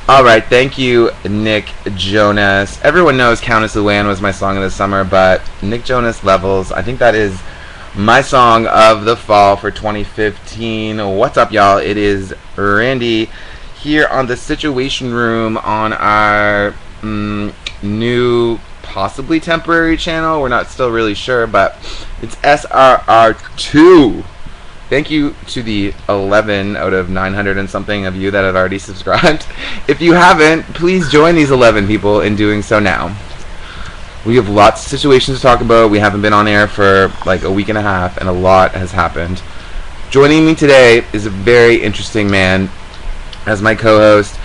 Alright, thank you, Nick Jonas. Everyone knows Countess Luann was my song of the summer, but Nick Jonas Levels, I think that is my song of the fall for 2015. What's up, y'all? It is Randy here on the Situation Room on our new, possibly temporary channel. We're not still really sure, but it's SRR2. Thank you to the 11 out of 900 and something of you that have already subscribed. If you haven't, please join these 11 people in doing so now. We have lots of situations to talk about. We haven't been on air for like a week and a half, and a lot has happened. Joining me today is a very interesting man as my co-host.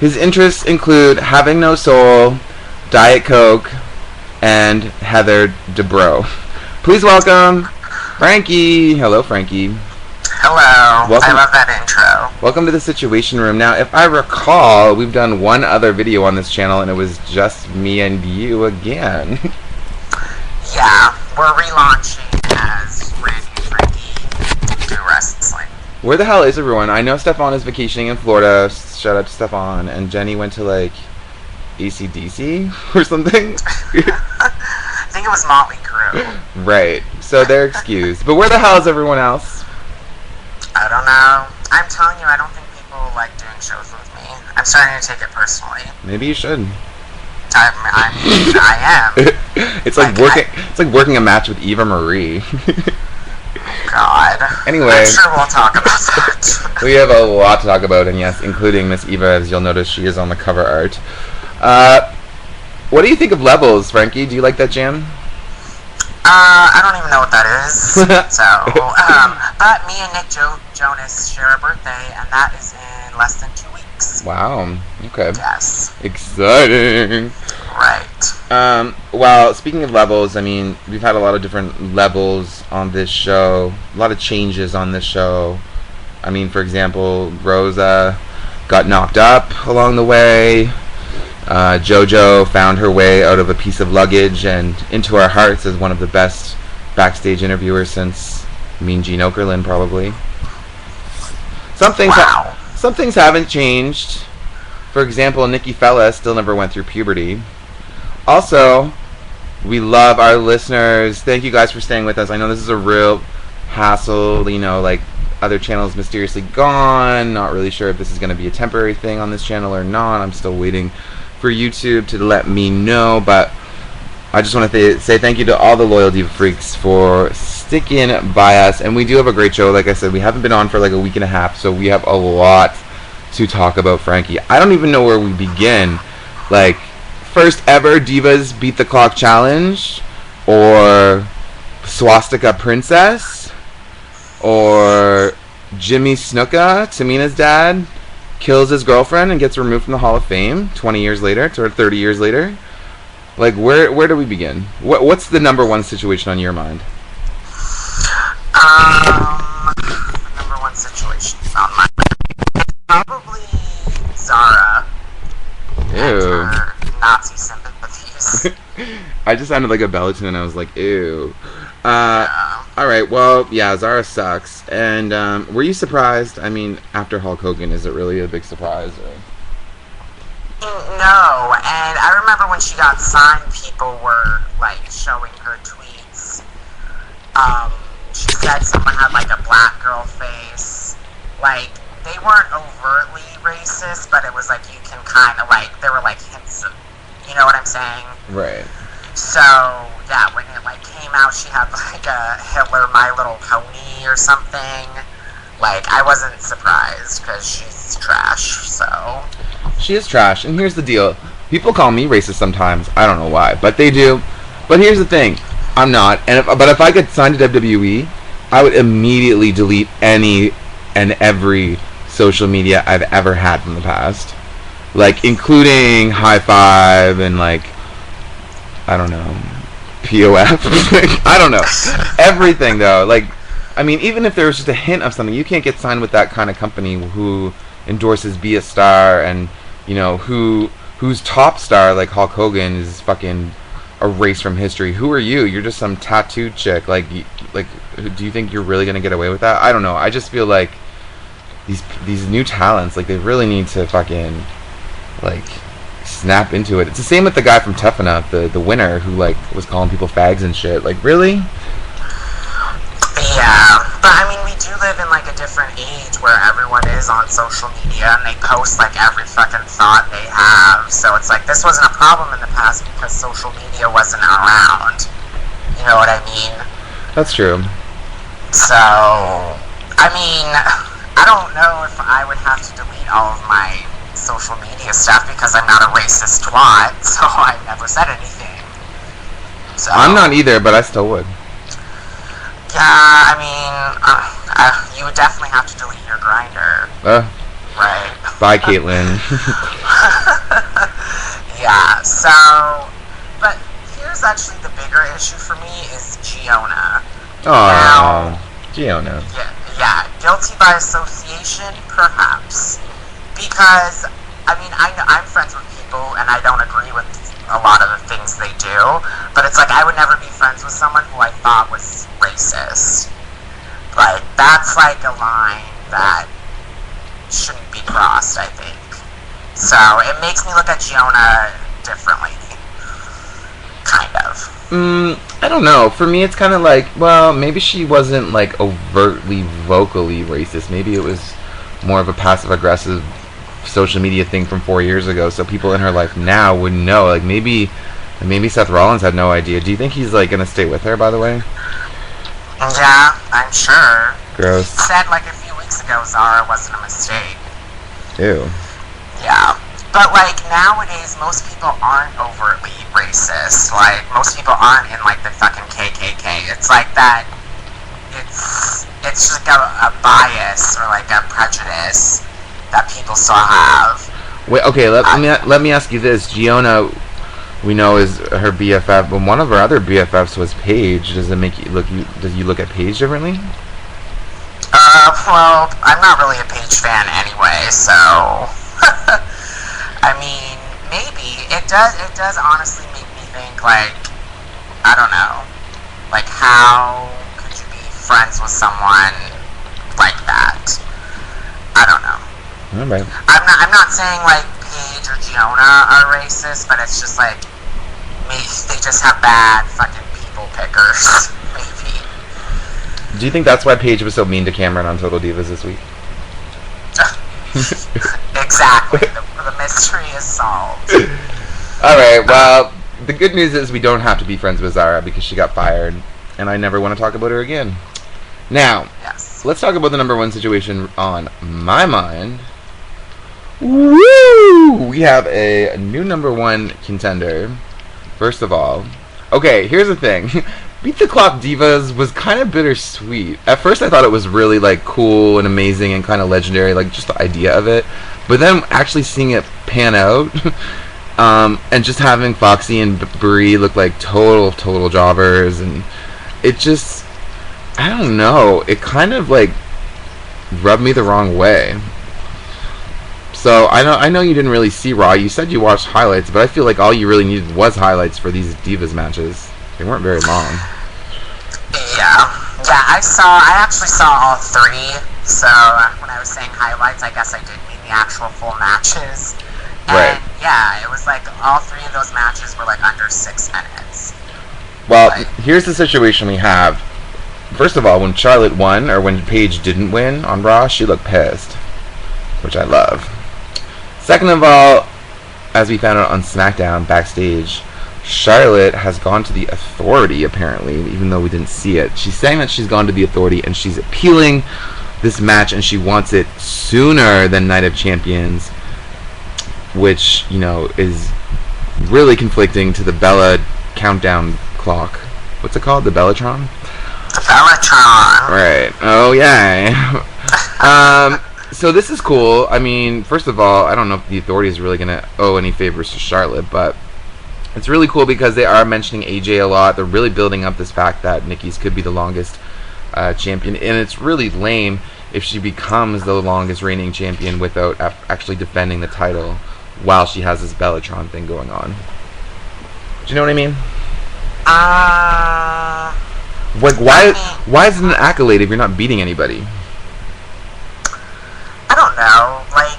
His interests include having no soul, Diet Coke, and Heather Dubrow. Please welcome Frankie. Hello, Frankie. Hello. Welcome. I love that intro. Welcome to the Situation Room. Now, if I recall, we've done one other video on this channel, and it was just me and you again. Yeah, we're relaunching as Randy and Frankie do wrestling. Where the hell is everyone? I know Stefan is vacationing in Florida. Shout out to Stefan. And Jenny went to, like, AC/DC or something. I think it was Motley Crue. Right. So they're excused. But where the hell is everyone else? I don't know. I'm telling you, I don't think people like doing shows with me. I'm starting to take it personally. Maybe you should. I am. It's like working. It's like working a match with Eva Marie. God. Anyway, I'm sure we'll talk about that. We have a lot to talk about, and yes, including Miss Eva, as you'll notice, she is on the cover art. What do you think of Levels, Frankie? Do you like that jam? I don't even know what that is. But me and Nick Jonas share a birthday, and that is in less than 2 weeks. Wow. Okay. Yes. Exciting. Right. Well, speaking of levels, I mean, we've had a lot of different levels on this show. A lot of changes on this show. I mean, for example, Rosa got knocked up along the way. JoJo found her way out of a piece of luggage and into our hearts as one of the best backstage interviewers since Mean Gene Okerlund, probably. Some things haven't changed. For example, Nikki Fella still never went through puberty. Also, we love our listeners. Thank you guys for staying with us. I know this is a real hassle, you know, like other channels mysteriously gone. Not really sure if this is going to be a temporary thing on this channel or not. I'm still waiting for YouTube to let me know, but I just want to say thank you to all the loyal Diva freaks for sticking by us. And we do have a great show. Like I said, we haven't been on for like a week and a half, so we have a lot to talk about, Frankie. I don't even know where we begin. Like, first ever Divas Beat the Clock Challenge, or Swastika Princess, or Jimmy Snuka, Tamina's dad, kills his girlfriend and gets removed from the Hall of Fame 20 years later, or 30 years later. Like, where do we begin? What's the number one situation on your mind? The number one situation on my mind. Probably Zahra. Ew. And her Nazi sympathies. I just sounded like a Bellaton and I was like, ew. Yeah. Alright, well, yeah, Zahra sucks. And, were you surprised? I mean, after Hulk Hogan, is it really a big surprise? Or? No, and I remember when she got signed, people were, like, showing her tweets. She said someone had, like, a black girl face. Like, they weren't overtly racist, but it was, like, you can kind of, like, there were, like, hints of, you know what I'm saying? Right. So, yeah, when it, like, came out, she had, like, a Hitler My Little Pony or something. Like, I wasn't surprised, because she's trash, so. She is trash, and here's the deal. People call me racist sometimes. I don't know why, but they do. But here's the thing. I'm not. But if I get signed to WWE, I would immediately delete any and every social media I've ever had from the past. Like, including High Five and, like, I don't know, POF. I don't know. Everything, though. Like, I mean, even if there was just a hint of something, you can't get signed with that kind of company who endorses Be a Star and, you know, whose top star, like Hulk Hogan, is fucking erased from history. Who are you? You're just some tattooed chick. Like, do you think you're really gonna get away with that? I don't know. I just feel like these new talents, like, they really need to fucking, like, snap into it. It's the same with the guy from Tough Enough, the winner, who, like, was calling people fags and shit. Like, really? Yeah, but I mean, we do live in, like, a different age where everyone is on social media and they post, like, every fucking thought they have. So it's like, this wasn't a problem in the past because social media wasn't around. You know what I mean? That's true. So, I mean, I don't know if I would have to delete all of my social media stuff because I'm not a racist twat, so I never said anything. So, I'm not either, but I still would. Yeah, I mean, you would definitely have to delete your Grindr. Right. Bye, Caitlin. Yeah, so, but here's actually the bigger issue for me is Giona. Oh, Giona. Yeah, guilty by association, perhaps. Because, I mean, I'm friends with people and I don't agree with a lot of the things they do, but it's like I would never be friends with someone who I thought was racist. Like, that's like a line that shouldn't be crossed, I think. So it makes me look at Giona differently. Kind of. I don't know. For me, it's kind of like, well, maybe she wasn't, like, overtly, vocally racist. Maybe it was more of a passive-aggressive social media thing from 4 years ago, so people in her life now would know. Like, maybe Seth Rollins had no idea. Do you think he's, like, gonna stay with her, by the way? Yeah, I'm sure. Gross. He said, like, a few weeks ago, Zahra wasn't a mistake. Ew. Yeah. But, like, nowadays, most people aren't overtly racist. Like, most people aren't in, like, the fucking KKK. It's like that, it's just a bias or, like, a prejudice that people still have. Wait, okay, let me ask you this. Giona, we know, is her BFF, but one of her other BFFs was Paige. Does you look at Paige differently? Well, I'm not really a Paige fan anyway, so I mean, maybe it does honestly make me think, like, I don't know, like, how could you be friends with someone like that? I don't know. Alright. I'm not saying, like, Paige or Giona are racist, but it's just like, maybe they just have bad fucking people pickers. Maybe. Do you think that's why Paige was so mean to Cameron on Total Divas this week? Exactly. The mystery is solved. Alright, well, the good news is we don't have to be friends with Zahra because she got fired, and I never want to talk about her again. Now, yes. Let's talk about the number one situation on my mind. Woo! We have a new number one contender. First of all, okay, here's the thing. Beat the Clock Divas was kind of bittersweet. At first I thought it was really, like, cool and amazing and kind of legendary, like, just the idea of it. But then actually seeing it pan out, and just having Foxy and Brie look like total jobbers, and it just, I don't know, it kind of, like, rubbed me the wrong way. So I know you didn't really see Raw. You said you watched highlights, but I feel like all you really needed was highlights for these Divas matches. They weren't very long. Yeah, I actually saw all three. So when I was saying highlights, I guess I did mean the actual full matches. And right. Yeah, it was like all three of those matches were like under 6 minutes. Well, here's the situation we have. First of all, when Charlotte won, or when Paige didn't win on Raw, she looked pissed, which I love. Second of all, as we found out on SmackDown backstage, Charlotte has gone to the Authority, apparently, even though we didn't see it. She's saying that she's gone to the Authority and she's appealing this match and she wants it sooner than Night of Champions, which, you know, is really conflicting to the Bella countdown clock. What's it called? The Bellatron? The Bellatron. Right. Oh, yeah. So this is cool. I mean, first of all, I don't know if the Authority is really going to owe any favors to Charlotte, but it's really cool because they are mentioning AJ a lot. They're really building up this fact that Nikki's could be the longest champion, and it's really lame if she becomes the longest reigning champion without actually defending the title while she has this Bellatron thing going on. Do you know what I mean? Uh, Like, I why mean, why is it an accolade if you're not beating anybody? I don't know. Like,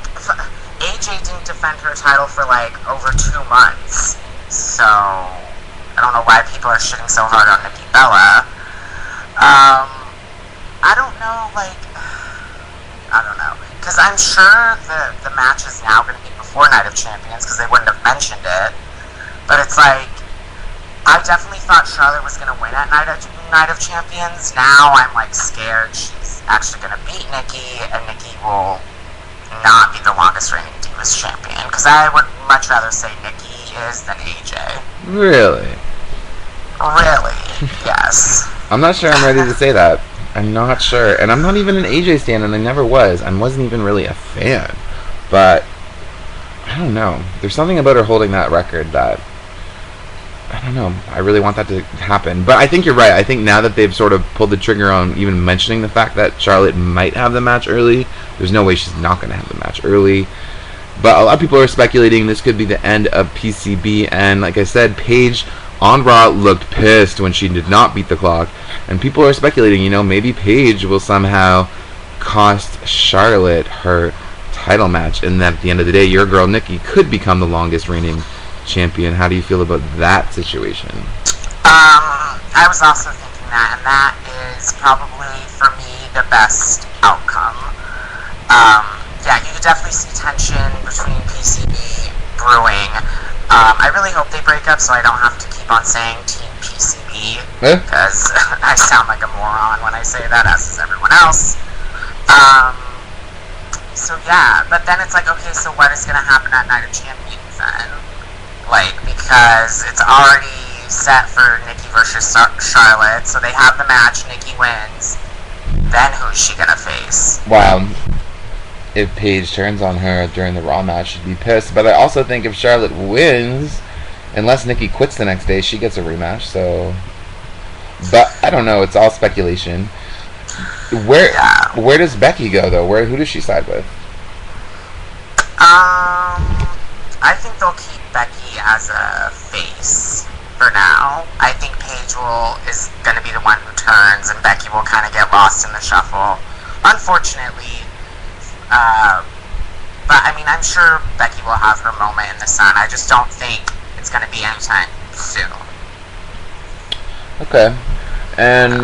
AJ didn't defend her title for like over 2 months, so I don't know why people are shitting so hard on Nikki Bella. I don't know. Like, I don't know, because I'm sure the match is now going to be before Night of Champions, because they wouldn't have mentioned it. But it's like, I definitely thought Charlotte was going to win at Night of Champions. Now I'm like scared she's actually going to beat Nikki, and Nikki will not be the longest reigning Divas champion. Because I would much rather say Nikki is than AJ. Really? Really? Yes. I'm not sure I'm ready to say that. I'm not sure. And I'm not even an AJ stan, and I never was. I wasn't even really a fan. But, I don't know. There's something about her holding that record that, I don't know. I really want that to happen. But I think you're right. I think now that they've sort of pulled the trigger on even mentioning the fact that Charlotte might have the match early, there's no way she's not going to have the match early. But a lot of people are speculating this could be the end of PCB. And like I said, Paige on Raw looked pissed when she did not beat the clock. And people are speculating, maybe Paige will somehow cost Charlotte her title match. And that at the end of the day, your girl Nikki could become the longest reigning champion. How do you feel about that situation? I was also thinking that, and that is probably, for me, the best outcome. Yeah, you could definitely see tension between PCB brewing. I really hope they break up so I don't have to keep on saying Team PCB, because I sound like a moron when I say that, as does everyone else. So yeah, but then it's like, okay, so what is going to happen at Night of Champions then? Like, because it's already set for Nikki versus Charlotte, so they have the match, Nikki wins, then who's she gonna face? Wow. If Paige turns on her during the Raw match, she'd be pissed. But I also think if Charlotte wins, unless Nikki quits the next day, she gets a rematch, so... But, I don't know, it's all speculation. Where does Becky go, though? Who does she side with? I think they'll keep Becky as a face for now. I think Paige is going to be the one who turns, and Becky will kind of get lost in the shuffle. Unfortunately, but I mean, I'm sure Becky will have her moment in the sun. I just don't think it's going to be anytime soon. Okay, and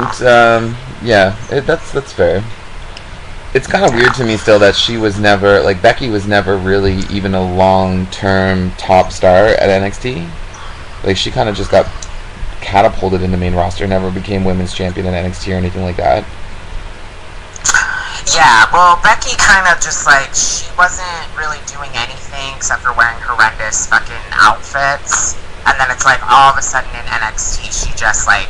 yeah, that's fair. It's kind of weird to me still that she was never, like, Becky was never really even a long-term top star at NXT. Like, she kind of just got catapulted in the main roster, never became women's champion at NXT or anything like that. Yeah, well, Becky kind of just, like, she wasn't really doing anything except for wearing horrendous fucking outfits. And then it's like, all of a sudden in NXT, she just, like,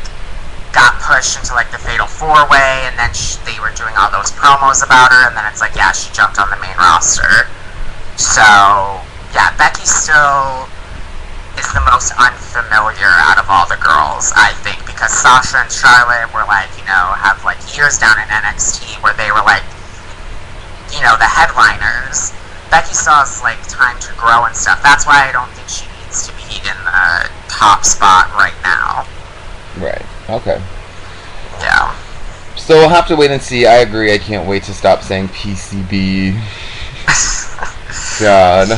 got pushed into like the Fatal 4-Way, and then they were doing all those promos about her, and then it's like, yeah, she jumped on the main roster. So, yeah, Becky still is the most unfamiliar out of all the girls, I think, because Sasha and Charlotte were like, have like years down in NXT where they were like, the headliners. Becky still has like time to grow and stuff. That's why I don't think she needs to be in the top spot right now. Right. Okay. Yeah. So we'll have to wait and see. I agree. I can't wait to stop saying PCB. God.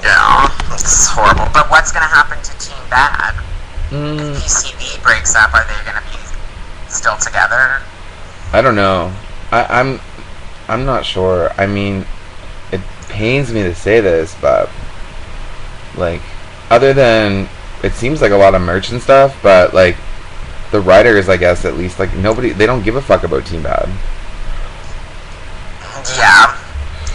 Yeah, it's horrible. But what's going to happen to Team Bad? If PCB breaks up, are they going to be still together? I don't know. I'm not sure. I mean, it pains me to say this, but like, other than it seems like a lot of merch and stuff, but like the writers, I guess, at least, like, they don't give a fuck about Team Bad. Yeah,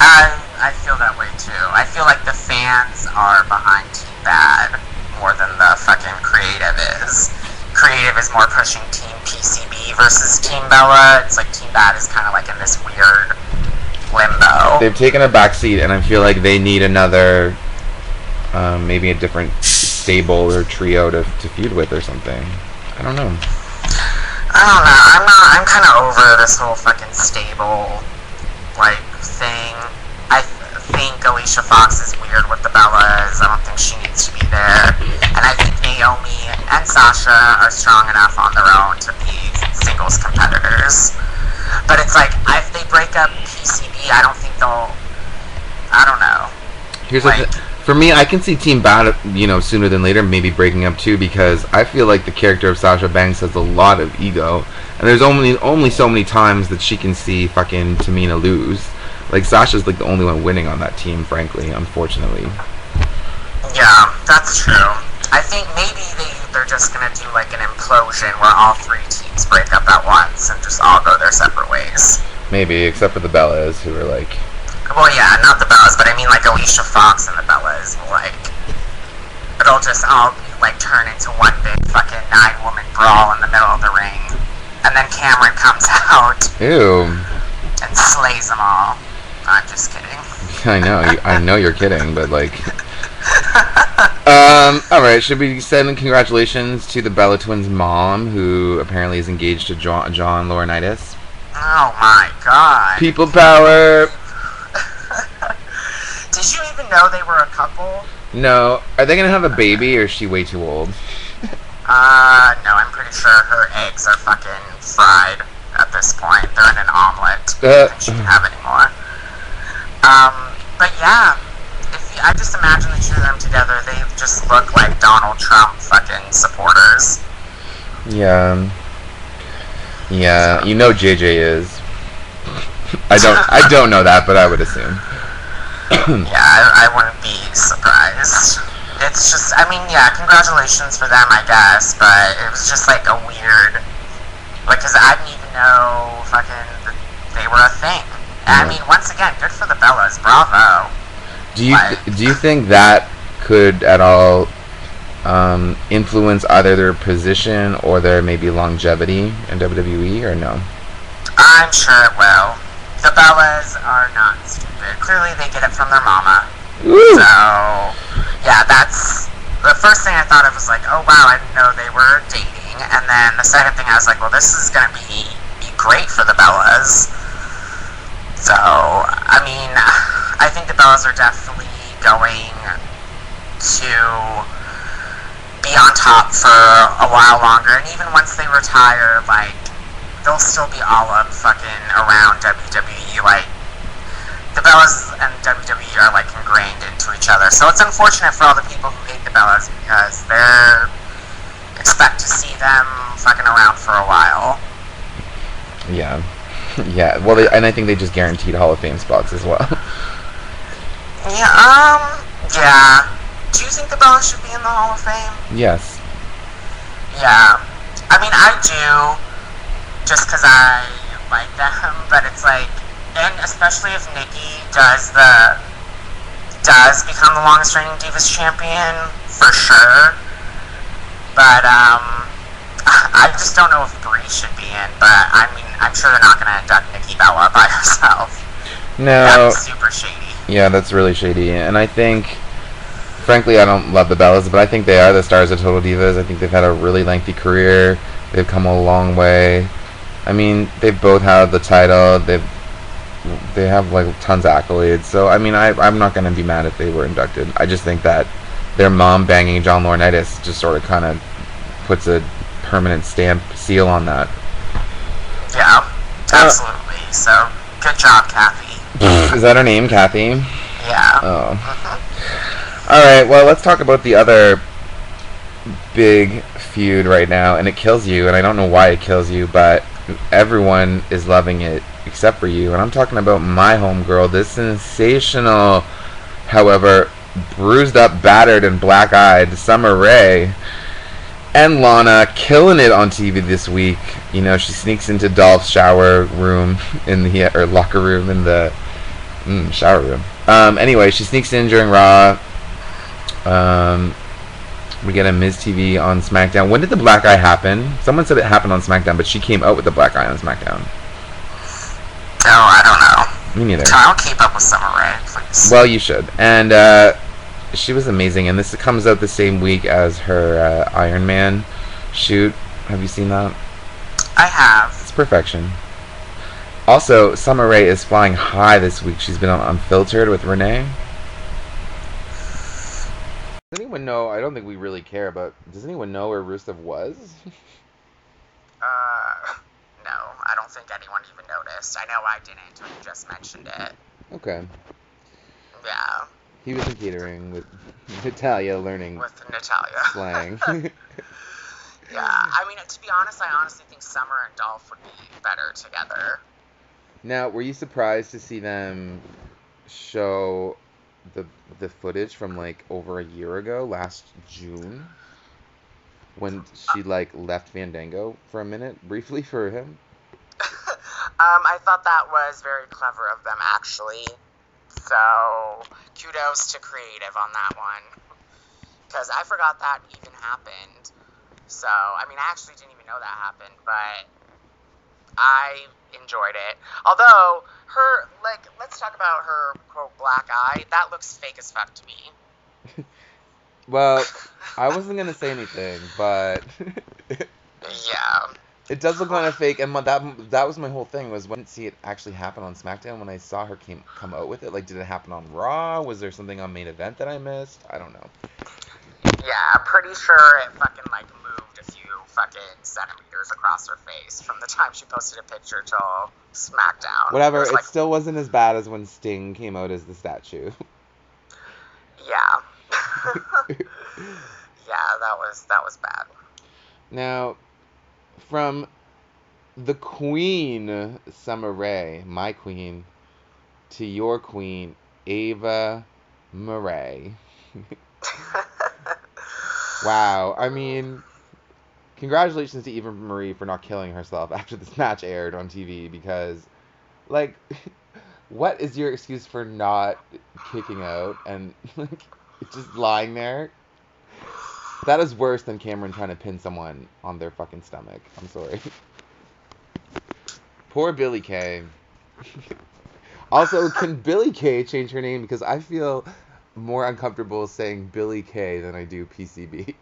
I feel that way too. I feel like the fans are behind Team Bad more than the fucking creative is. Creative is more pushing Team PCB versus Team Bella. It's like Team Bad is kind of like in this weird limbo. They've taken a backseat, and I feel like they need another, maybe a different stable or trio to feud with or something. I don't know. I'm kind of over this whole fucking stable, like, thing. I think Alicia Fox is weird with the Bellas. I don't think she needs to be there. And I think Naomi and Sasha are strong enough on their own to be singles competitors. But it's like, if they break up PCB, I don't think they'll... I don't know. Here's like, for me, I can see Team Bad, sooner than later, maybe breaking up too, because I feel like the character of Sasha Banks has a lot of ego, and there's only so many times that she can see fucking Tamina lose. Like, Sasha's like the only one winning on that team, frankly, unfortunately. Yeah, that's true. I think maybe they're just gonna do like an implosion where all three teams break up at once and just all go their separate ways. Maybe, except for the Bellas, who are like... Well, yeah, not the Bellas, but I mean like Alicia Fox and the Bellas will like... It'll just all like turn into one big fucking 9-woman brawl in the middle of the ring. And then Cameron comes out. Ew. And slays them all. I'm just kidding. I know you're kidding, but like... Alright, should we send congratulations to the Bella Twins' mom, who apparently is engaged to John Laurinaitis? Oh my god. People power! Did you even know they were a couple? No. Are they gonna have a baby, or is she way too old? No, I'm pretty sure her eggs are fucking fried at this point. They're in an omelet. I don't think she can have any more. But yeah. I just imagine the two of them together, they just look like Donald Trump fucking supporters. Yeah. Yeah, so. You know JJ is. I don't know that, but I would assume. Yeah, I wouldn't be surprised. It's just, I mean, yeah, congratulations for them, I guess, but it was just like a weird, like, because I didn't even know fucking they were a thing. And I mean, once again, good for the Bellas, bravo. Do you think that could at all influence either their position or their maybe longevity in WWE, or no? I'm sure it will. The Bellas are not stupid. Clearly they get it from their mama. Woo. So, yeah, that's... The first thing I thought of was like, oh wow, I didn't know they were dating. And then the second thing I was like, well, this is going to be great for the Bellas. So, I mean, I think the Bellas are definitely going to be on top for a while longer. And even once they retire, like, they'll still be all up fucking around WWE. Like, the Bellas and WWE are, like, ingrained into each other. So it's unfortunate for all the people who hate the Bellas because they're expect to see them fucking around for a while. Yeah. Yeah, well, and I think they just guaranteed Hall of Fame spots as well. Yeah, yeah. Do you think the Bellas should be in the Hall of Fame? Yes. Yeah. I mean, I do, just because I like them, but it's like, and especially if Nikki does become the longest reigning Divas champion, for sure. But, I just don't know if Brie should be in, but I mean, I'm sure they're not going to induct Nikki Bella by herself. No. That's super shady. Yeah, that's really shady. And I think, frankly, I don't love the Bellas, but I think they are the stars of Total Divas. I think they've had a really lengthy career. They've come a long way. I mean, they've both had the title. They have, like, tons of accolades. So, I mean, I'm not going to be mad if they were inducted. I just think that their mom banging John Laurinaitis just sort of kind of puts a permanent seal on that. Yeah, absolutely. So, good job, Kathy. Is that her name, Kathy? Yeah. Oh. Alright, well, let's talk about the other big feud right now, and it kills you, and I don't know why it kills you, but everyone is loving it except for you, and I'm talking about my homegirl, this sensational, however, bruised up, battered, and black-eyed Summer Rae. And Lana killing it on TV this week. You know, she sneaks into Dolph's shower room or locker room in the shower room. Anyway, she sneaks in during Raw. We get a Miz TV on SmackDown. When did the black eye happen? Someone said it happened on SmackDown, but she came out with the black eye on SmackDown. Oh, I don't know. Me neither. I'll keep up with Summer Rae, please. Well, you should. And she was amazing, and this comes out the same week as her Iron Man shoot. Have you seen that? I have. It's perfection. Also, Summer Rae is flying high this week. She's been on Unfiltered with Renee. Anyway. anyone know? I don't think we really care, but does anyone know where Rusev was? No, I don't think anyone even noticed. I know I didn't until you just mentioned it. Okay. Yeah. He was in catering with Natalia learning With Natalia. slang. Yeah, I mean, to be honest, I honestly think Summer and Dolph would be better together. Now, were you surprised to see them show the footage from like over a year ago, last June, when she like left Fandango for a minute, briefly for him? I thought that was very clever of them, actually. So, kudos to creative on that one. Because I forgot that even happened. So, I mean, I actually didn't even know that happened, but I enjoyed it. Although, her, like, let's talk about her, quote, black eye. That looks fake as fuck to me. Well, I wasn't gonna say anything, but Yeah. it does look kind of fake, and that was my whole thing, was when I didn't see it actually happen on SmackDown. When I saw her come out with it, like, did it happen on Raw? Was there something on Main Event that I missed? I don't know. Yeah, pretty sure it fucking, like, moved a few fucking centimeters across her face from the time she posted a picture till SmackDown. Whatever, It, like, still wasn't as bad as when Sting came out as the statue. Yeah. Yeah, that was bad. Now, from the Queen, Summer Rae, my queen, to your queen, Ava Marie. Wow, I mean, congratulations to Eva Marie for not killing herself after this match aired on TV, because, like, what is your excuse for not kicking out and, like, just lying there? That is worse than Cameron trying to pin someone on their fucking stomach. I'm sorry. Poor Billie Kay. Also, can Billie Kay change her name? Because I feel more uncomfortable saying Billie Kay than I do PCB.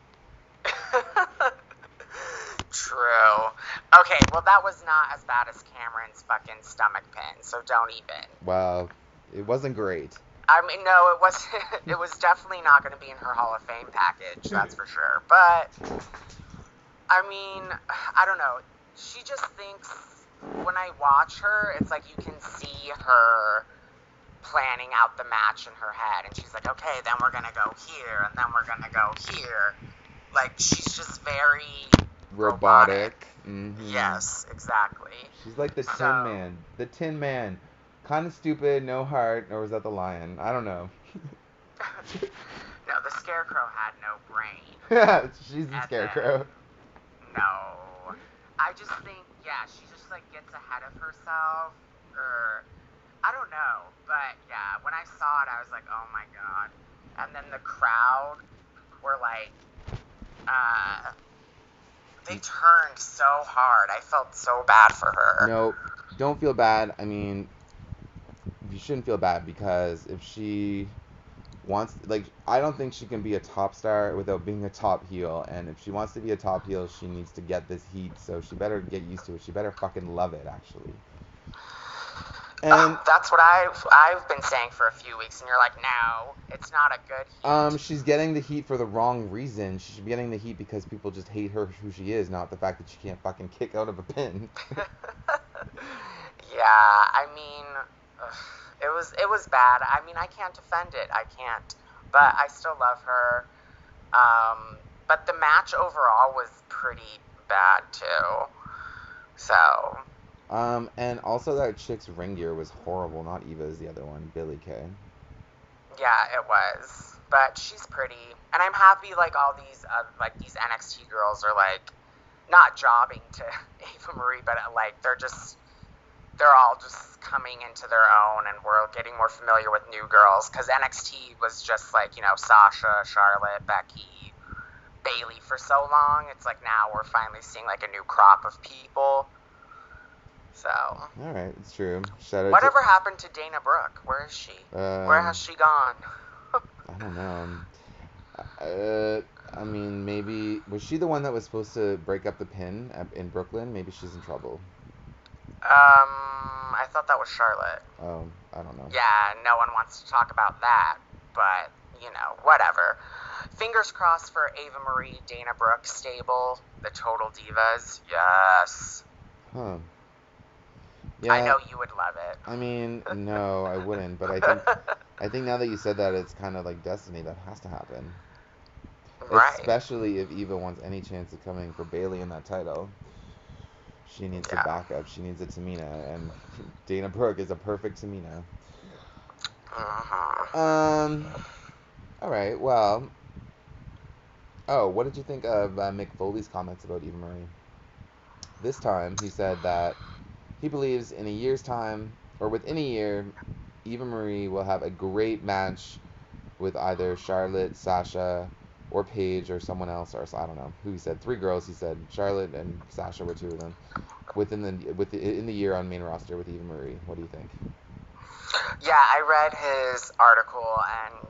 True. Okay, well, that was not as bad as Cameron's fucking stomach pin, so don't even. Well, it wasn't great. I mean, no, it wasn't. It was definitely not going to be in her Hall of Fame package, that's for sure. But, I mean, I don't know. She just thinks, when I watch her, it's like you can see her planning out the match in her head. And she's like, okay, then we're going to go here, and then we're going to go here. Like, she's just very robotic. Mm-hmm. Yes, exactly. She's like the Tin Man. The Tin Man. Kind of stupid, no heart, or was that the Lion? I don't know. No, the Scarecrow had no brain. She's the Scarecrow. No. I just think, yeah, she just, like, gets ahead of herself, or, I don't know, but, yeah, when I saw it, I was like, oh my god. And then the crowd were, like, they turned so hard. I felt so bad for her. No, don't feel bad. I mean, you shouldn't feel bad, because if she wants, like, I don't think she can be a top star without being a top heel, and if she wants to be a top heel, she needs to get this heat, so she better get used to it. She better fucking love it, actually. And that's what I've been saying for a few weeks, and you're like, no, it's not a good heat. She's getting the heat for the wrong reason. She should be getting the heat because people just hate her who she is, not the fact that she can't fucking kick out of a pin. Yeah, I mean, it was bad. I mean, I can't defend it. I can't. But I still love her. But the match overall was pretty bad, too. So. And also that chick's ring gear was horrible. Not Eva's, the other one, Billie Kay. Yeah, it was. But she's pretty. And I'm happy, like, all these, these NXT girls are, like, not jobbing to Ava Marie, but, like, they're all just coming into their own, and we're getting more familiar with new girls, because NXT was just, like, you know, Sasha, Charlotte, Becky, Bayley for so long. It's like now we're finally seeing, like, a new crop of people. So. Alright, it's true. Shout out Whatever happened to Dana Brooke? Where is she? Where has she gone? I don't know. I mean, maybe... Was she the one that was supposed to break up the pin in Brooklyn? Maybe she's in trouble. I thought that was Charlotte. Oh, I don't know. Yeah, no one wants to talk about that, but whatever. Fingers crossed for Ava Marie, Dana Brooke stable, the Total Divas. Yes. Huh. Yeah. I know you would love it. I mean, no, I wouldn't, but I think now that you said that, it's kind of like destiny. That has to happen. Right. Especially if Eva wants any chance of coming for Bailey in that title. She needs the backup. She needs a Tamina, and Dana Brooke is a perfect Tamina. All right. Well. Oh, what did you think of Mick Foley's comments about Eva Marie? This time, he said that he believes in a year's time, or within a year, Eva Marie will have a great match with either Charlotte, Sasha, or Paige, or someone else, or I don't know who he said. 3 girls. He said Charlotte and Sasha were 2 of them. In the year on main roster with Eva Marie. What do you think? Yeah, I read his article, and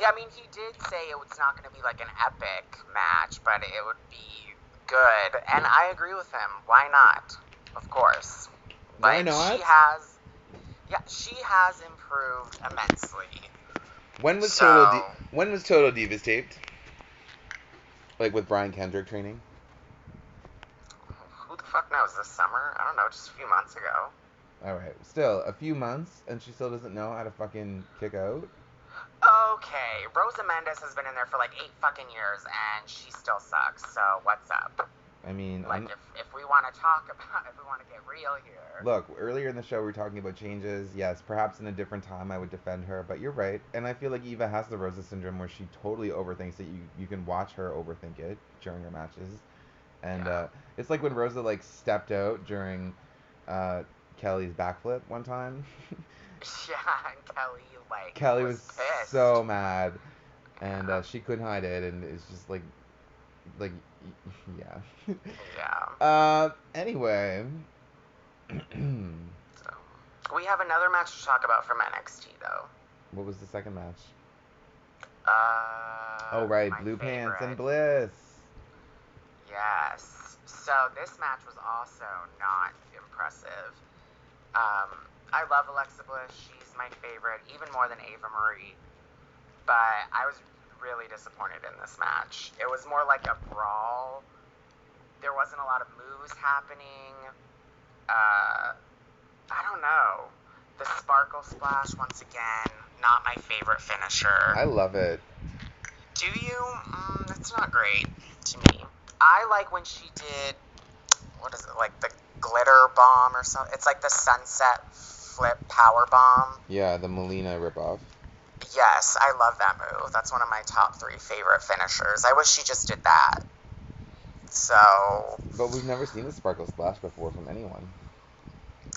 I mean, he did say it was not going to be like an epic match, but it would be good, and I agree with him. Why not? Of course. Why not? She has improved immensely. When was Total Divas taped? Like with Brian Kendrick training? Who the fuck knows? This summer? I don't know, just a few months ago. Alright, still, a few months, and she still doesn't know how to fucking kick out? Okay, Rosa Mendes has been in there for like 8 fucking years, and she still sucks, so what's up? I mean, like, if we want to talk about it, if we want to get real here. Look, earlier in the show we were talking about changes. Yes, perhaps in a different time I would defend her, but you're right. And I feel like Eva has the Rosa syndrome where she totally overthinks it. You can watch her overthink it during her matches. And it's like when Rosa like stepped out during Kelly's backflip one time. Yeah, and Kelly was pissed. so mad, and she couldn't hide it, and it's just like yeah. Yeah. Anyway. So, we have another match to talk about from NXT, though. What was the second match? Oh, right. Blue favorite. Pants and Bliss. Yes. So, this match was also not impressive. I love Alexa Bliss. She's my favorite, even more than Ava Marie. But I was really disappointed in this match. It was more like a brawl. There wasn't a lot of moves happening. I don't know. The Sparkle Splash, once again, not my favorite finisher. I love it. Do you? It's not great to me. I like when she did, what is it, like the glitter bomb or something? It's like the sunset flip power bomb. Yeah, the Melina ripoff. Yes, I love that move. That's one of my top 3 favorite finishers. I wish she just did that. So. But we've never seen the Sparkle Splash before from anyone.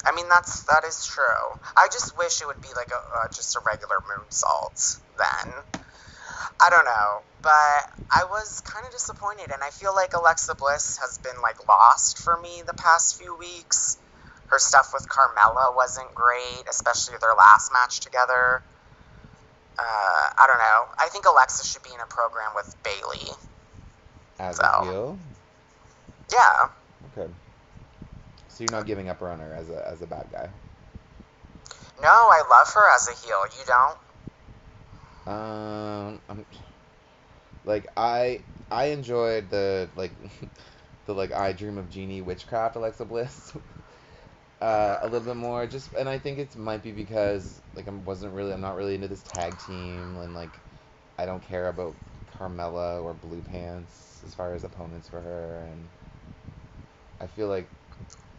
I mean, that is true. I just wish it would be like just a regular moonsault then. I don't know, but I was kind of disappointed, and I feel like Alexa Bliss has been like lost for me the past few weeks. Her stuff with Carmella wasn't great, especially their last match together. I don't know. I think Alexa should be in a program with Bailey. As a heel? Yeah. Okay. So you're not giving up on her as a bad guy? No, I love her as a heel. You don't? I enjoyed the I Dream of Jeannie witchcraft Alexa Bliss a little bit more. And I think it might be because I'm not really into this tag team, and I don't care about Carmella or Blue Pants as far as opponents for her, and I feel like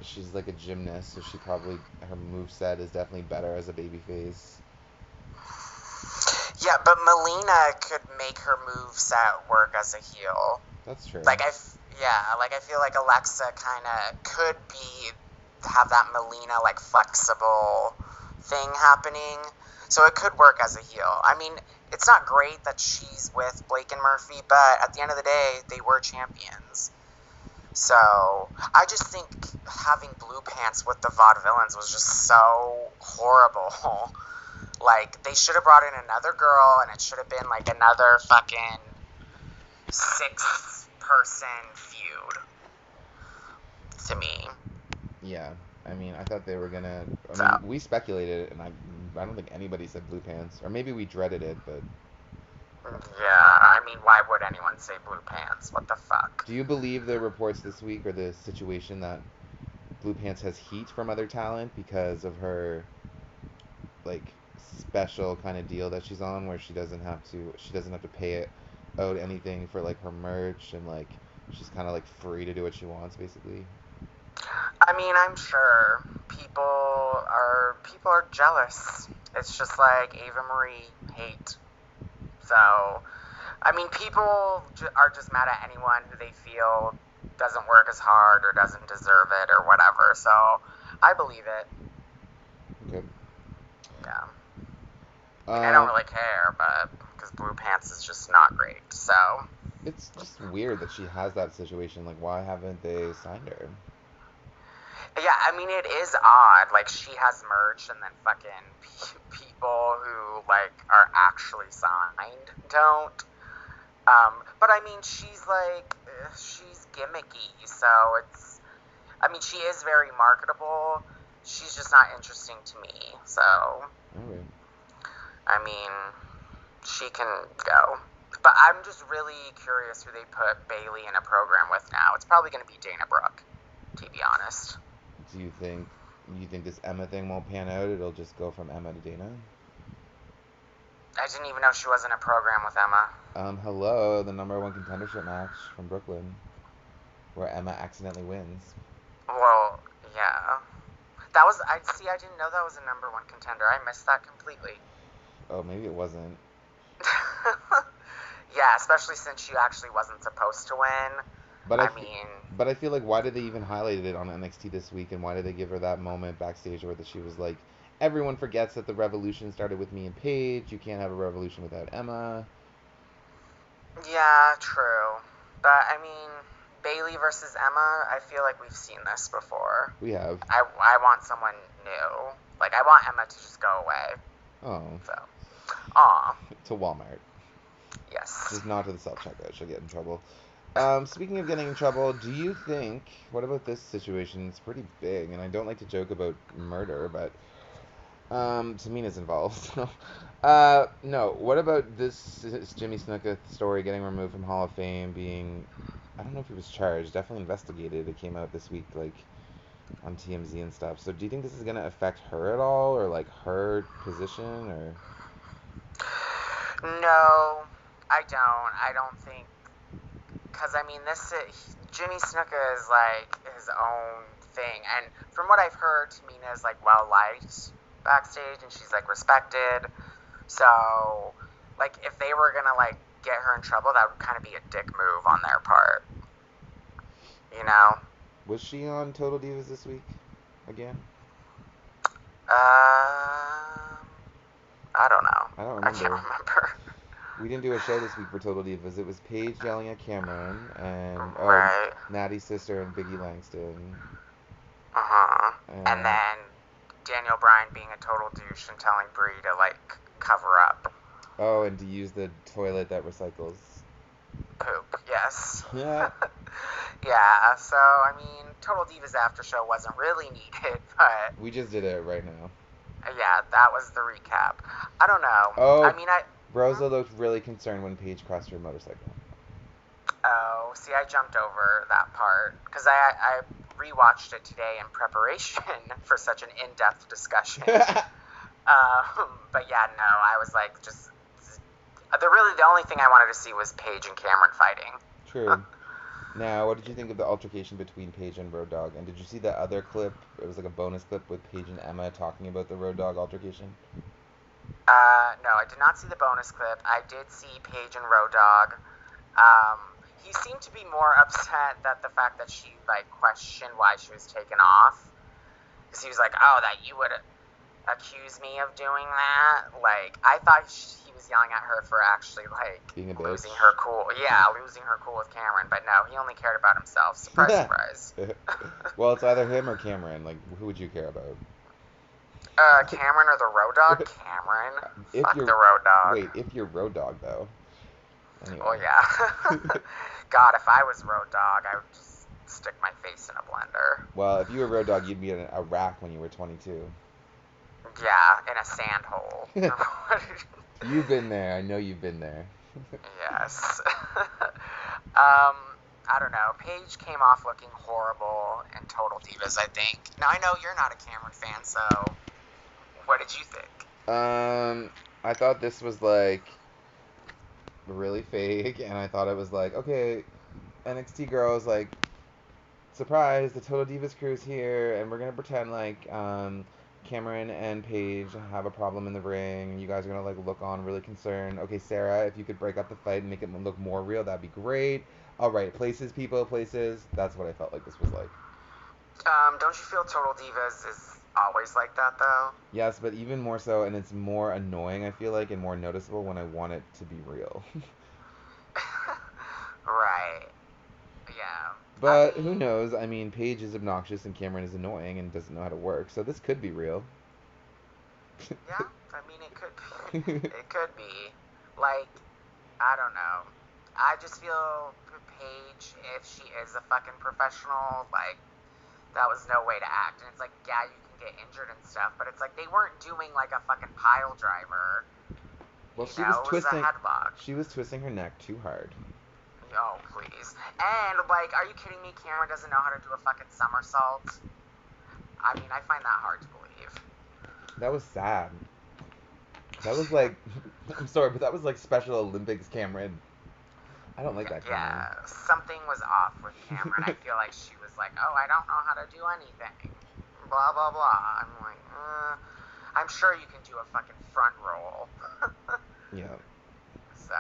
she's like a gymnast, so her moveset is definitely better as a babyface. Yeah, but Melina could make her moveset work as a heel. That's true. I feel like Alexa kind of could have that Melina flexible thing happening, so it could work as a heel. I mean, it's not great that she's with Blake and Murphy, but at the end of the day, they were champions. So, I just think having Blue Pants with the Vaudevillains was just so horrible. They should have brought in another girl, and it should have been, another fucking 6-person feud. To me. Yeah. I mean, I thought they were gonna... we speculated, and I don't think anybody said blue pants, or maybe we dreaded it. But Yeah, I mean, why would anyone say blue pants? What the fuck? do you believe the reports this week or the situation that blue pants has heat from other talent because of her like special kind of deal that she's on, where she doesn't have to pay it out anything for like her merch, and like she's kind of like free to do what she wants basically. I mean, I'm sure people are jealous. It's just like Ava Marie hate. So, I mean, people are just mad at anyone who they feel doesn't work as hard or doesn't deserve it or whatever. So, I believe it. Okay. Yeah. I mean, I don't Um, really care, but because blue pants is just not great. So, it's just weird that she has that situation. Like, why haven't they signed her? yeah, I mean, it is odd. Like, she has merch, and then fucking people who, like, are actually signed don't. But I mean, she's gimmicky, so I mean, she is very marketable. She's just not interesting to me. So, Okay. I mean, she can go. But I'm just really curious who they put Bailey in a program with now. It's probably going to be Dana Brooke, to be honest. Do you think this Emma thing won't pan out? It'll just go from Emma to Dana? I didn't even know she was in a program with Emma. Hello, the number one contendership match from Brooklyn, where Emma accidentally wins. Well, yeah. I didn't know that was a number one contender. I missed that completely. Oh, maybe it wasn't. Yeah, especially since she actually wasn't supposed to win. But I mean, but I feel like, why did they even highlight it on NXT this week, and why did they give her that moment backstage where she was like, everyone forgets that the revolution started with me and Paige. You can't have a revolution without Emma. yeah, true. But I mean, Bailey versus Emma, I feel like we've seen this before. We have. I want someone new. Like, I want Emma to just go away. Oh. So, aw, To Walmart. yes. Just not to the self checkout. She'll get in trouble. Speaking of getting in trouble, do you think, what about this situation? It's pretty big, and I don't like to joke about murder, but Tamina's involved. No. What about this Jimmy Snuka story getting removed from Hall of Fame, being, I don't know if he was charged, definitely investigated. It came out this week, like, on TMZ and stuff. So do you think this is gonna affect her at all, or like her position, or? No, I don't. I don't think. Because, I mean, Jimmy Snuka is, like, his own thing. And from what I've heard, Tamina is, like, well-liked backstage, and she's, like, respected. So, like, if they were going to, like, get her in trouble, that would kind of be a dick move on their part. You know? Was she on Total Divas this week again? I don't know. I don't I can't remember. remember. We didn't do a show this week for Total Divas. It was Paige yelling at Cameron, and Right. Natty's sister and Biggie Langston. Uh-huh. And And then Daniel Bryan being a total douche and telling Brie to, like, cover up and to use the toilet that recycles. poop. Yes. Yeah. Yeah, so, I mean, Total Divas After Show wasn't really needed, but, We just did it right now. yeah, that was the recap. I don't know. Oh, I mean, Rosa looked really concerned when Paige crossed her motorcycle. Oh, see, I jumped over that part, because I rewatched it today in preparation for such an in-depth discussion. But yeah, no, I was like, the only thing I wanted to see was Paige and Cameron fighting. True. Now, what did you think of the altercation between Paige and Road Dogg? And did you see that other clip? It was like a bonus clip with Paige and Emma talking about the Road Dogg altercation. No, I did not see the bonus clip. I did see Paige and Road Dogg. He seemed to be more upset that the fact that she, like, questioned why she was taken off. Because he was like, oh, that you would accuse me of doing that? Like, I thought he was yelling at her for actually, like, Being a bitch. losing her cool. Yeah, losing her cool with Cameron. But no, he only cared about himself. Surprise, surprise. Well, it's either him or Cameron. Like, who would you care about? Cameron or the Road Dogg? Cameron. If Fuck you're, the Road Dogg. Wait, if you're Road Dogg, though. Anyway. Oh, yeah. God, if I was Road Dogg, I would just stick my face in a blender. Well, if you were Road Dogg, you'd be in Iraq when you were 22. Yeah, in a sand hole. You've been there. I know you've been there. Yes. I don't know. Paige came off looking horrible in Total Divas, I think. Now, I know you're not a Cameron fan, so what did you think? I thought this was like really fake, and I thought it was like, okay, NXT girls, like, surprise, the Total Divas crew's here, and we're gonna pretend like Cameron and Paige have a problem in the ring. You guys are gonna like look on really concerned. Okay, Sarah, if you could break up the fight and make it look more real, that'd be great. All right, places, people, places. That's what I felt like this was like. Don't you feel Total Divas is always like that, though? Yes, but even more so, and it's more annoying, I feel like, and more noticeable when I want it to be real. Right. Yeah. But who knows? I mean, Paige is obnoxious and Cameron is annoying and doesn't know how to work, so this could be real. Yeah, I mean, it could be. It could be. Like, I don't know. I just feel Paige, if she is a fucking professional, like, that was no way to act. And it's like, yeah, you can get injured and stuff, but it's like they weren't doing like a fucking pile driver. Well, It was a headlock. She was twisting her neck too hard. Oh, please. And, like, are you kidding me? Cameron doesn't know how to do a fucking somersault? I mean, I find that hard to believe. That was sad. That was like, I'm sorry, but that was like Special Olympics Cameron. I don't like that Cameron. Yeah, something was off with Cameron. I feel like she was like, oh, I don't know how to do anything. Blah, blah, blah. I'm like, I'm sure you can do a fucking front roll. Yeah. So,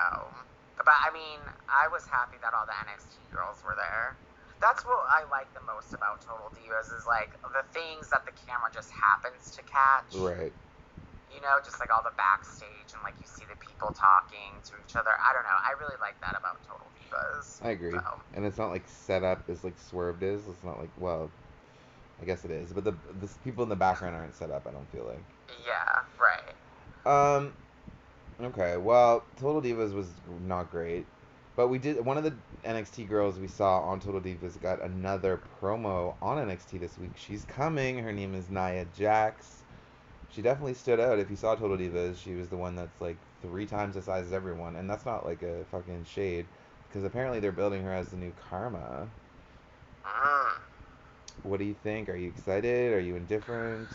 but I mean, I was happy that all the NXT girls were there. That's what I like the most about Total Divas is like the things that the camera just happens to catch. Right. You know, just like all the backstage and like you see the people talking to each other. I don't know. I really like that about Total Divas. I agree. So. And it's not like set up as like Swerved is. It's not like, well, I guess it is, but the people in the background aren't set up. I don't feel like. Yeah. Right. Okay. Well, Total Divas was not great, but we did one of the NXT girls we saw on Total Divas got another promo on NXT this week. She's coming. Her name is Nia Jax. She definitely stood out. If you saw Total Divas, she was the one that's like 3 times the size as everyone, and that's not like a fucking shade, because apparently they're building her as the new Karma. What do you think? Are you excited? Are you indifferent?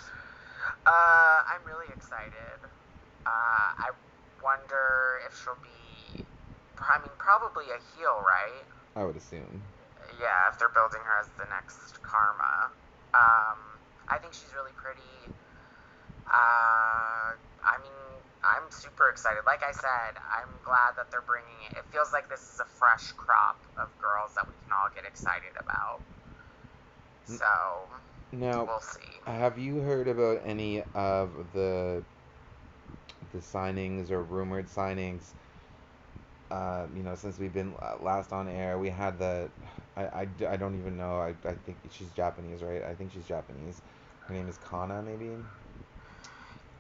I'm really excited. I wonder if she'll be. I mean, probably a heel, right? I would assume. Yeah, if they're building her as the next Karma. I think she's really pretty. I mean, I'm super excited. Like I said, I'm glad that they're bringing it. It feels like this is a fresh crop of girls that we can all get excited about. So, now, we'll see. Have you heard about any of the signings or rumored signings? Since we've been last on air, we had I don't even know. I think she's Japanese, right? I think she's Japanese. Her name is Kana, maybe?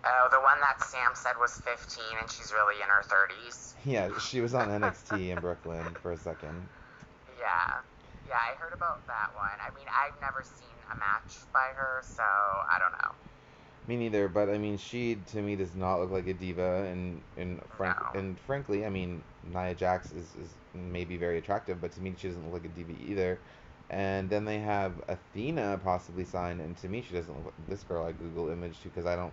Oh, the one that Sam said was 15 and she's really in her 30s. Yeah, she was on NXT in Brooklyn for a second. Yeah. Yeah, I heard about that one. I mean, I've never seen a match by her, so I don't know. Me neither, but I mean, she to me does not look like a diva, and frankly, I mean, Nia Jax is maybe very attractive, but to me, she doesn't look like a diva either. And then they have Athena possibly signed, and to me, she doesn't look. This girl I Google image too because I don't.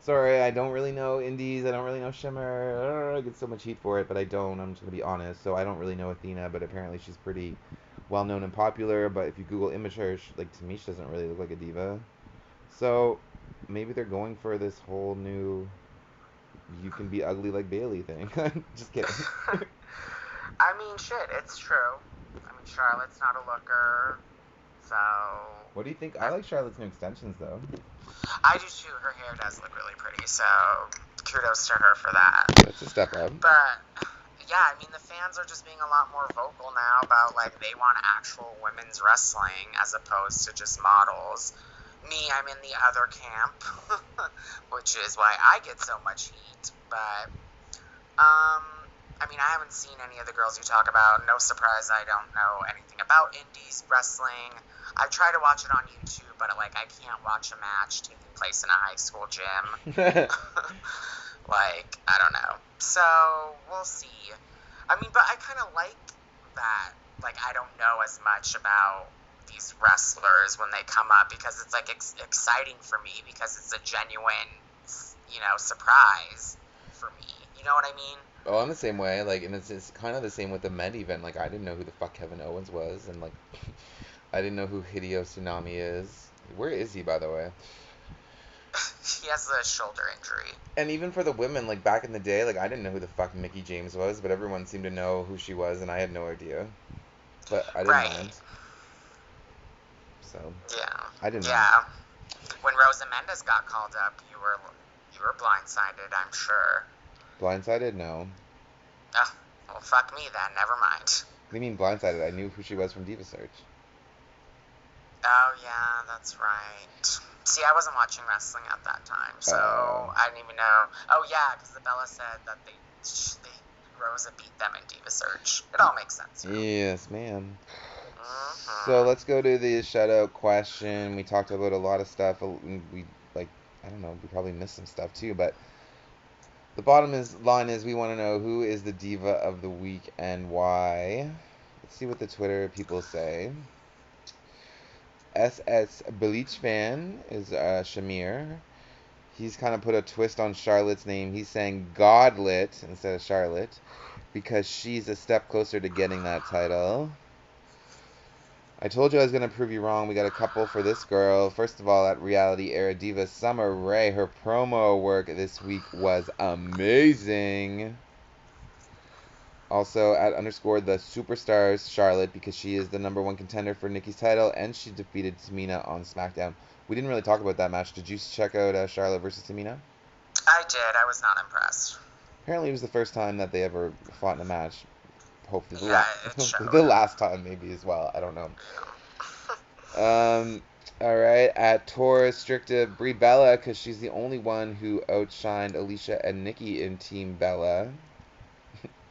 Sorry, I don't really know indies. I don't really know Shimmer. I get so much heat for it, but I don't. I'm just gonna be honest. So I don't really know Athena, but apparently she's pretty well known and popular. But if you Google image her, like to me, she doesn't really look like a diva. So maybe they're going for this whole new "you can be ugly like Bailey" thing. Just kidding. I mean, shit, it's true. I mean, Charlotte's not a looker, so. What do you think? I like Charlotte's new extensions though. I do too. Her hair does look really pretty, so kudos to her for that. That's a step up. But yeah, I mean, the fans are just being a lot more vocal now about like they want actual women's wrestling as opposed to just models. Me, I'm in the other camp, which is why I get so much heat. But I mean, I haven't seen any of the girls you talk about. No surprise, I don't know anything about indies wrestling. I try to watch it on YouTube, but like I can't watch a match taking place in a high school gym. Like, I don't know. So we'll see. I mean, but I kind of like that. Like, I don't know as much about these wrestlers when they come up because it's like exciting for me because it's a genuine, surprise for me. You know what I mean? Oh, I'm the same way. Like, and it's kind of the same with the Med event. Like, I didn't know who the fuck Kevin Owens was, and like, I didn't know who Hideo Tsunami is. Where is he, by the way? He has a shoulder injury. And even for the women, like back in the day, like I didn't know who the fuck Mickie James was, but everyone seemed to know who she was, and I had no idea. But I didn't mind. So Yeah. I didn't Yeah. mind. When Rosa Mendes got called up, you were blindsided, I'm sure. Blindsided? No. Well, fuck me then. Never mind. What do you mean blindsided? I knew who she was from Diva Search. Oh yeah, that's right. See, I wasn't watching wrestling at that time, so I didn't even know. Oh yeah, because the Bella said that they Rosa beat them in Diva Search. It all makes sense. Yes, ma'am. Mm-hmm. So let's go to the shout-out question. We talked about a lot of stuff. We I don't know, we probably missed some stuff too, but the line is we want to know who is the diva of the week and why. Let's see what the Twitter people say. SS Bleach fan is Shamir. He's kind of put a twist on Charlotte's name. He's saying Godlet instead of Charlotte because she's a step closer to getting that title. I told you I was going to prove you wrong. We got a couple for this girl. First of all, at Reality Era Diva Summer Rae, her promo work this week was amazing. Also, at _ the superstars Charlotte because she is the #1 contender for Nikki's title and she defeated Tamina on SmackDown. We didn't really talk about that match. Did you check out Charlotte versus Tamina? I did. I was not impressed. Apparently, it was the first time that they ever fought in a match. Hopefully, the last time maybe as well. I don't know. All right. At Taurus Stricta, Brie Bella because she's the only one who outshined Alicia and Nikki in Team Bella.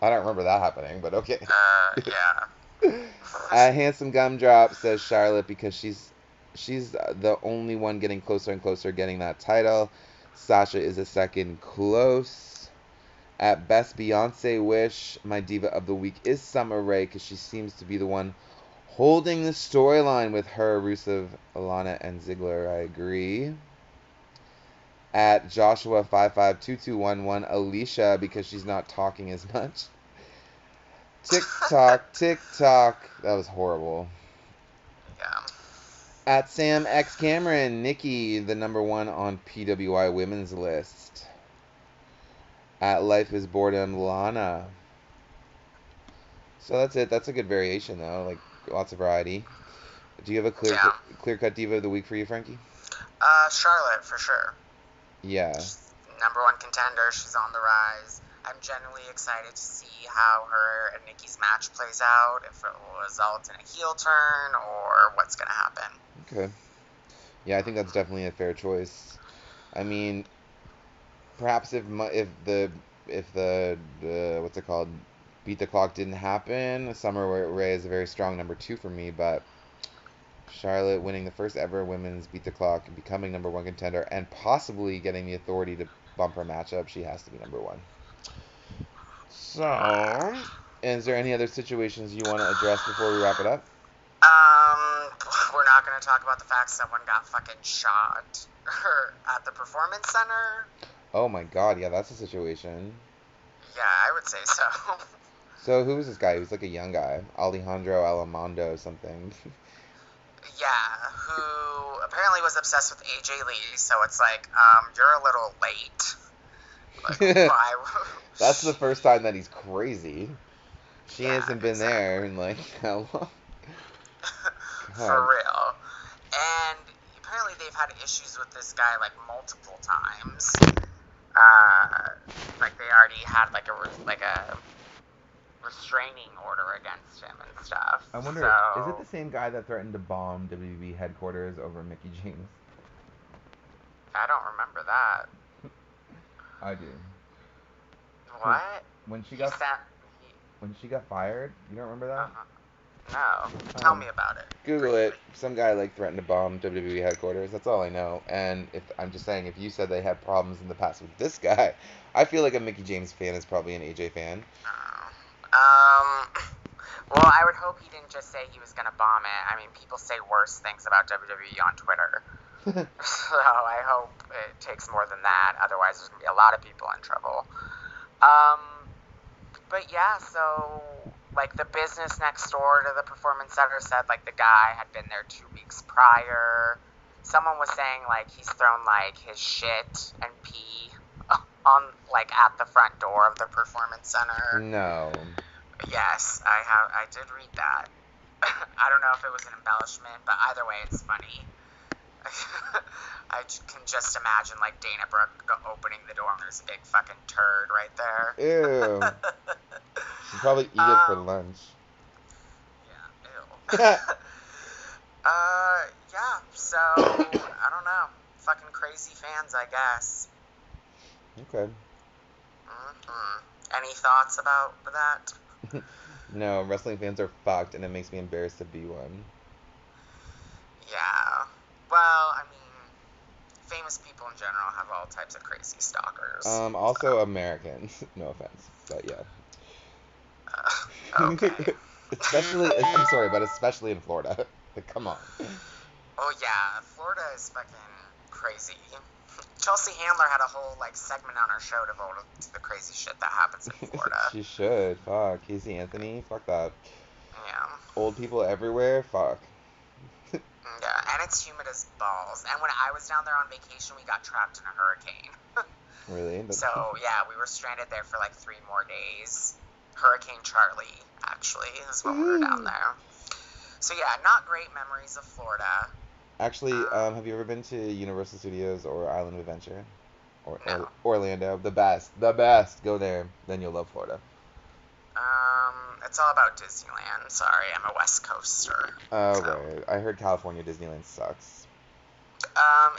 I don't remember that happening, but okay. Yeah. Handsome Gumdrop says Charlotte because she's the only one getting closer and closer getting that title. Sasha is a second close. At Best Beyonce Wish, my diva of the week is Summer Rae because she seems to be the one holding the storyline with her, Rusev, Alana, and Ziggler. I agree. At Joshua 552211, Alicia because she's not talking as much. Tick tock, tick tock. That was horrible. Yeah. At Sam X Cameron, Nikki, the #1 on PWI women's list. At Life is Boredom, Lana. So that's it. That's a good variation though. Like lots of variety. Do you have a clear cut diva of the week for you, Frankie? Charlotte for sure. Yeah. She's #1 contender. She's on the rise. I'm genuinely excited to see how her and Nikki's match plays out, if it will result in a heel turn or what's going to happen. Okay. Yeah, I think that's definitely a fair choice. I mean, perhaps if the what's it called, Beat the Clock didn't happen, Summer Rae is a very strong #2 for me, but Charlotte winning the first ever women's Beat the Clock and becoming #1 contender and possibly getting the authority to bump her matchup, she has to be #1. So, is there any other situations you want to address before we wrap it up? We're not going to talk about the fact someone got fucking shot at the Performance Center. Oh my god, yeah, that's a situation. Yeah, I would say so. So, who was this guy? He was like a young guy. Alejandro Alamondo something. Yeah, who apparently was obsessed with AJ Lee, so it's like, you're a little late. Like, why? That's the first time that he's crazy. She hasn't been exactly. there in like how long? For real. And apparently they've had issues with this guy like multiple times. Like they already had like a restraining order against him and stuff. I wonder, is it the same guy that threatened to bomb WWE headquarters over Mickie James? I don't remember that. I do. What? When she when she got fired. You don't remember that? No. Tell me about it. Google briefly. it. Some guy like threatened to bomb WWE headquarters. That's all I know. And if I'm just saying, if you said they had problems in the past with this guy, I feel like a Mickey James fan is probably an AJ fan. Well, I would hope he didn't just say he was going to bomb it. I mean, people say worse things about WWE on Twitter. So I hope it takes more than that. Otherwise, there's going to be a lot of people in trouble. But yeah, so, like, the business next door to the Performance Center said, like, the guy had been there 2 weeks prior. Someone was saying, like, he's thrown, like, his shit and pee on, like, at the front door of the Performance Center. No. Yes, I did read that. I don't know if it was an embellishment, but either way, it's funny. I can just imagine, like, Dana Brooke opening the door and there's a big fucking turd right there. Ew. She'd probably eat it for lunch. Yeah, ew. Yeah, so, I don't know. Fucking crazy fans, I guess. Okay. Any thoughts about that? No, wrestling fans are fucked, and it makes me embarrassed to be one. Yeah. Well, I mean, famous people in general have all types of crazy stalkers. Also Americans. No offense, but yeah. Okay. I'm sorry, but especially in Florida. Like, come on. Oh yeah, Florida is fucking crazy. Chelsea Handler had a whole, like, segment on her show devoted to the crazy shit that happens in Florida. She should. Fuck. Casey Anthony? Fuck that. Yeah. Old people everywhere? Fuck. Yeah, and it's humid as balls. And when I was down there on vacation, we got trapped in a hurricane. Really? So, yeah, we were stranded there for, like, 3 more days. Hurricane Charlie, actually, is when we were down there. So, yeah, not great memories of Florida. Actually, have you ever been to Universal Studios or Island of Adventure? No. Orlando? The best. The best. Go there. Then you'll love Florida. It's all about Disneyland. Sorry, I'm a West Coaster. Oh, right. I heard California Disneyland sucks.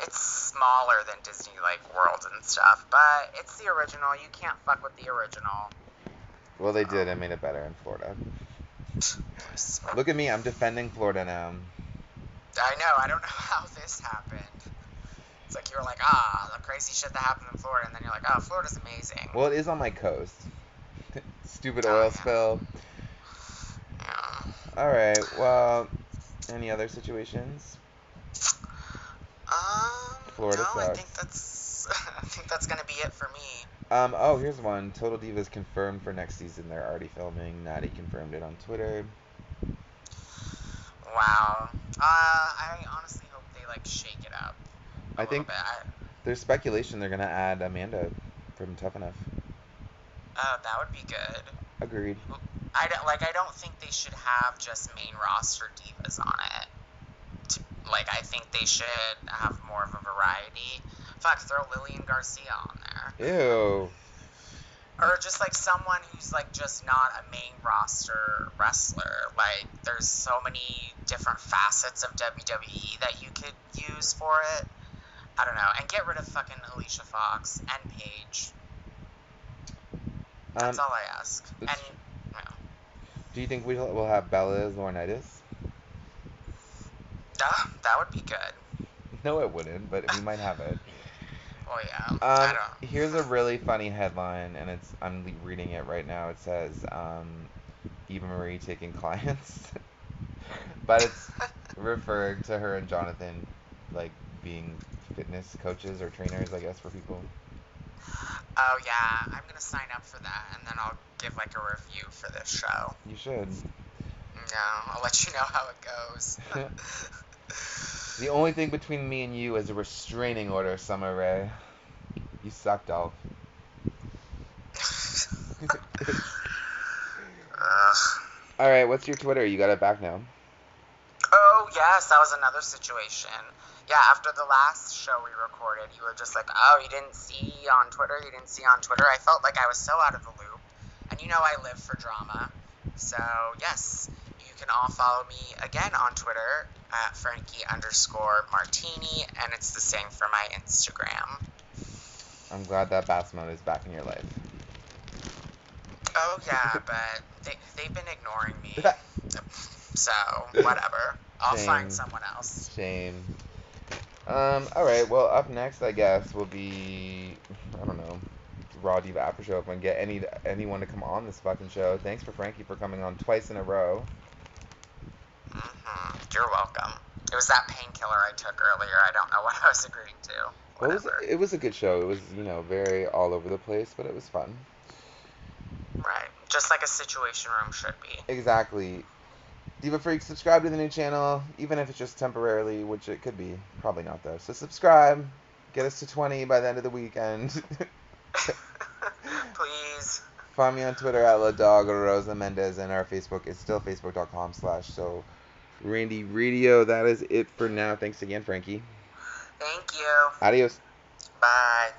It's smaller than Disney, like, World and stuff, but it's the original. You can't fuck with the original. Well, they did and made it better in Florida. Look at me. I'm defending Florida now. I know. I don't know how this happened. It's like you were like, the crazy shit that happened in Florida, and then you're like, oh, Florida's amazing. Well, it is on my coast. Stupid oil spill. Yeah. Alright, well, any other situations? Florida no, sucks. I think that's gonna be it for me. Oh, here's one. Total Divas confirmed for next season. They're already filming. Natty confirmed it on Twitter. Wow. I honestly hope they, like, shake it up a little bit. There's speculation they're gonna add Amanda from Tough Enough. Oh, that would be good. Agreed. I don't think they should have just main roster divas on it. I think they should have more of a variety. Fuck, throw Lillian Garcia on there. Ew. Or just, like, someone who's, like, just not a main roster wrestler. Like, there's so many different facets of WWE that you could use for it. I don't know. And get rid of fucking Alicia Fox and Paige. That's all I ask. And, do you think we'll have Bella Laurinaitis? That would be good. No, it wouldn't, but we might have it. Oh, yeah. Here's a really funny headline, and I'm reading it right now. It says, Eva Marie taking clients. But it's referring to her and Jonathan, like, being fitness coaches or trainers, I guess, for people. Oh, yeah. I'm going to sign up for that, and then I'll give, like, a review for this show. You should. Yeah, I'll let you know how it goes. The only thing between me and you is a restraining order, Summer Rae. You suck, Dolph. Alright, what's your Twitter? You got it back now. Oh, yes, that was another situation. Yeah, after the last show we recorded, you were just like, oh, you didn't see on Twitter? I felt like I was so out of the loop. And you know I live for drama. So, yes, you can all follow me again on Twitter at Frankie_Martini, and it's the same for my Instagram. I'm glad that Bass Mode is back in your life. Oh, yeah, but they've been ignoring me. So, whatever. I'll find Shame. someone else. Shame. Alright, well, up next, I guess, will be, I don't know, Raw Diva After Show if I can get anyone to come on this fucking show. Thanks for Frankie for coming on twice in a row. You're welcome. It was that painkiller I took earlier. I don't know what I was agreeing to. Well, Whatever. it was a good show. It was, very all over the place, but it was fun. Right. Just like a situation room should be. Exactly. Diva Freaks, subscribe to the new channel, even if it's just temporarily, which it could be. Probably not, though. So subscribe. Get us to 20 by the end of the weekend. Please. Find me on Twitter at LaDog or Rosa Mendez, and our Facebook is still facebook.com/so Randy Radio. That is it for now. Thanks again, Frankie. Thank you. Adios. Bye.